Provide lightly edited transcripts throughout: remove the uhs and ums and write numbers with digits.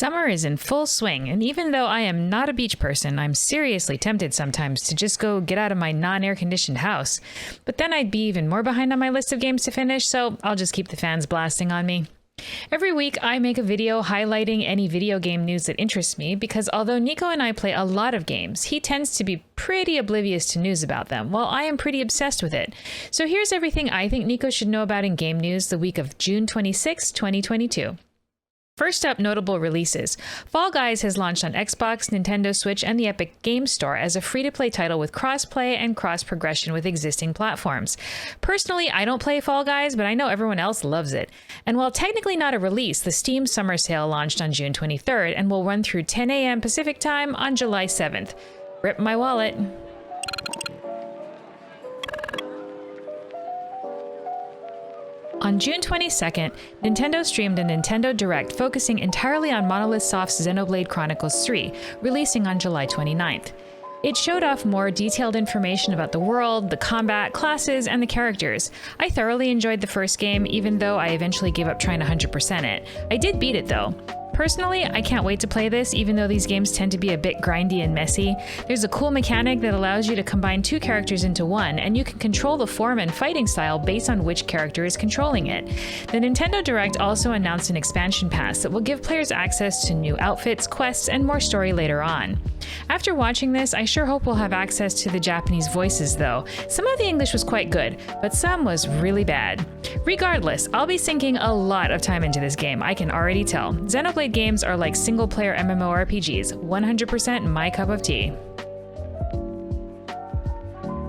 Summer is in full swing, and even though I am not a beach person, I'm seriously tempted sometimes to just go get out of my non-air-conditioned house. But then I'd be even more behind on my list of games to finish, so I'll just keep the fans blasting on me. Every week, I make a video highlighting any video game news that interests me, because although Nico and I play a lot of games, he tends to be pretty oblivious to news about them, while I am pretty obsessed with it. So here's everything I think Nico should know about in game news the week of June 26, 2022. First up, notable releases. Fall Guys has launched on Xbox, Nintendo Switch, and the Epic Games Store as a free-to-play title with cross-play and cross-progression with existing platforms. Personally, I don't play Fall Guys, but I know everyone else loves it. And while technically not a release, the Steam Summer Sale launched on June 23rd and will run through 10 a.m. Pacific Time on July 7th. Rip my wallet. On June 22nd, Nintendo streamed a Nintendo Direct focusing entirely on Monolith Soft's Xenoblade Chronicles 3, releasing on July 29th. It showed off more detailed information about the world, the combat, classes, and the characters. I thoroughly enjoyed the first game, even though I eventually gave up trying to 100% it. I did beat it though. Personally, I can't wait to play this, even though these games tend to be a bit grindy and messy. There's a cool mechanic that allows you to combine two characters into one, and you can control the form and fighting style based on which character is controlling it. The Nintendo Direct also announced an expansion pass that will give players access to new outfits, quests, and more story later on. After watching this, I sure hope we'll have access to the Japanese voices though. Some of the English was quite good, but some was really bad. Regardless, I'll be sinking a lot of time into this game, I can already tell. Xenoblade games are like single-player MMORPGs, 100% my cup of tea.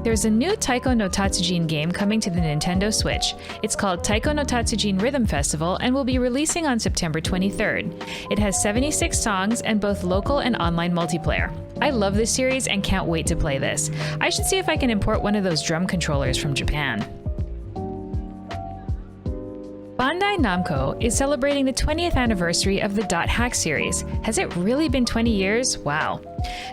There's a new Taiko no TATSUJIN game coming to the Nintendo Switch. It's called Taiko no TATSUJIN Rhythm Festival and will be releasing on September 23rd. It has 76 songs and both local and online multiplayer. I love this series and can't wait to play this. I should see if I can import one of those drum controllers from Japan. Bandai Namco is celebrating the 20th anniversary of the Dot Hack series. Has it really been 20 years? Wow.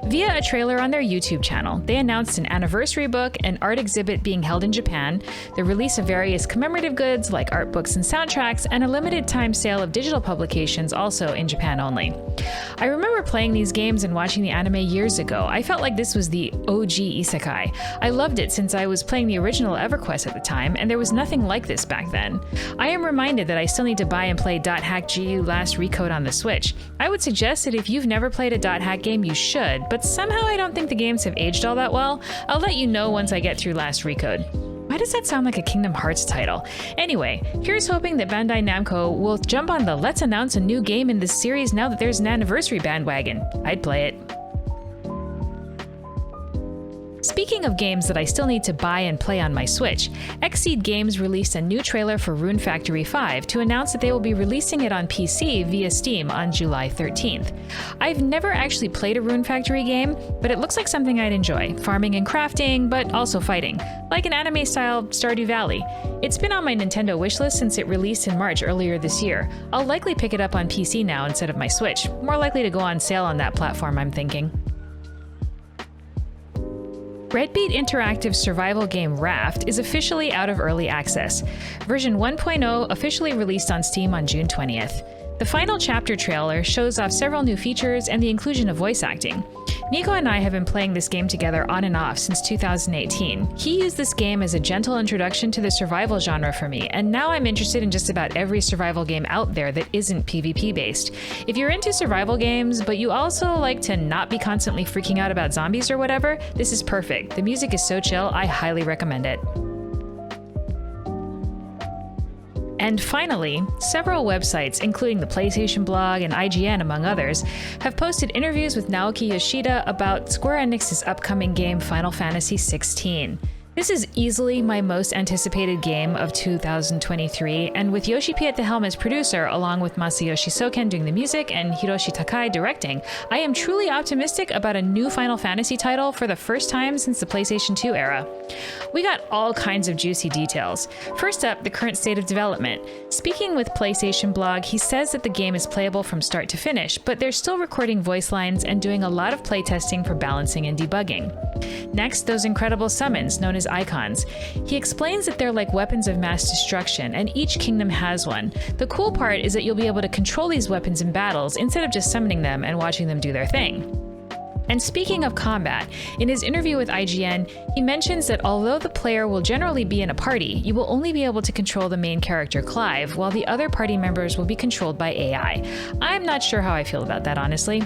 Via a trailer on their YouTube channel, they announced an anniversary book, an art exhibit being held in Japan, the release of various commemorative goods like art books and soundtracks, and a limited time sale of digital publications also in Japan only. I remember playing these games and watching the anime years ago. I felt like this was the OG isekai. I loved it since I was playing the original EverQuest at the time, and there was nothing like this back then. I am reminded that I still need to buy and play Dot Hack GU Last Recode on the Switch. I would suggest that if you've never played a Dot Hack game, you should, but somehow I don't think the games have aged all that well. I'll let you know once I get through Last Recode. Why does that sound like a Kingdom Hearts title? Anyway, here's hoping that Bandai Namco will jump on the let's announce a new game in this series now that there's an anniversary bandwagon. I'd play it. Speaking of games that I still need to buy and play on my Switch, Xseed Games released a new trailer for Rune Factory 5 to announce that they will be releasing it on PC via Steam on July 13th. I've never actually played a Rune Factory game, but it looks like something I'd enjoy, farming and crafting, but also fighting, like an anime-style Stardew Valley. It's been on my Nintendo wishlist since it released in March earlier this year. I'll likely pick it up on PC now instead of my Switch, more likely to go on sale on that platform, I'm thinking. Redbeat Interactive's survival game Raft is officially out of early access. Version 1.0 officially released on Steam on June 20th. The final chapter trailer shows off several new features and the inclusion of voice acting. Nico and I have been playing this game together on and off since 2018. He used this game as a gentle introduction to the survival genre for me, and now I'm interested in just about every survival game out there that isn't PvP based. If you're into survival games, but you also like to not be constantly freaking out about zombies or whatever, this is perfect. The music is so chill, I highly recommend it. And finally, several websites, including the PlayStation blog and IGN among others, have posted interviews with Naoki Yoshida about Square Enix's upcoming game Final Fantasy XVI. This is easily my most anticipated game of 2023, and with Yoshi P at the helm as producer, along with Masayoshi Soken doing the music and Hiroshi Takai directing, I am truly optimistic about a new Final Fantasy title for the first time since the PlayStation 2 era. We got all kinds of juicy details. First up, the current state of development. Speaking with PlayStation blog, he says that the game is playable from start to finish, but they're still recording voice lines and doing a lot of playtesting for balancing and debugging. Next, those incredible summons, known as icons. He explains that they're like weapons of mass destruction, and each kingdom has one. The cool part is that you'll be able to control these weapons in battles instead of just summoning them and watching them do their thing. And speaking of combat, in his interview with IGN, he mentions that although the player will generally be in a party, you will only be able to control the main character Clive, while the other party members will be controlled by AI. I'm not sure how I feel about that, honestly.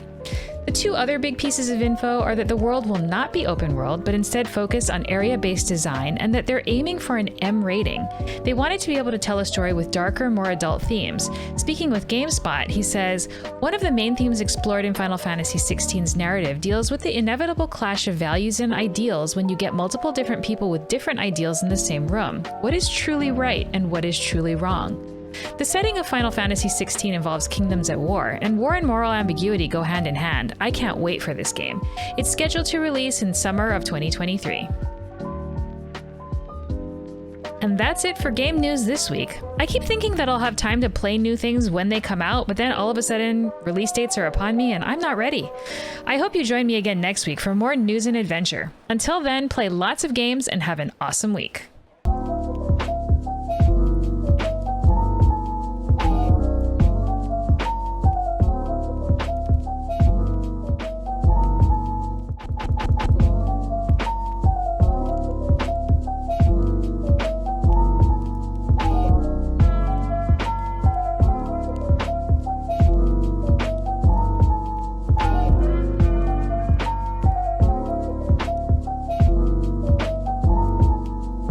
The two other big pieces of info are that the world will not be open world, but instead focus on area-based design, and that they're aiming for an M rating. They wanted to be able to tell a story with darker, more adult themes. Speaking with GameSpot, he says, "One of the main themes explored in Final Fantasy XVI's narrative deals with the inevitable clash of values and ideals when you get multiple different people with different ideals in the same room. What is truly right and what is truly wrong?" The setting of Final Fantasy XVI involves kingdoms at war, and war and moral ambiguity go hand in hand. I can't wait for this game. It's scheduled to release in summer of 2023. And that's it for game news this week. I keep thinking that I'll have time to play new things when they come out, but then all of a sudden, release dates are upon me and I'm not ready. I hope you join me again next week for more news and adventure. Until then, play lots of games and have an awesome week.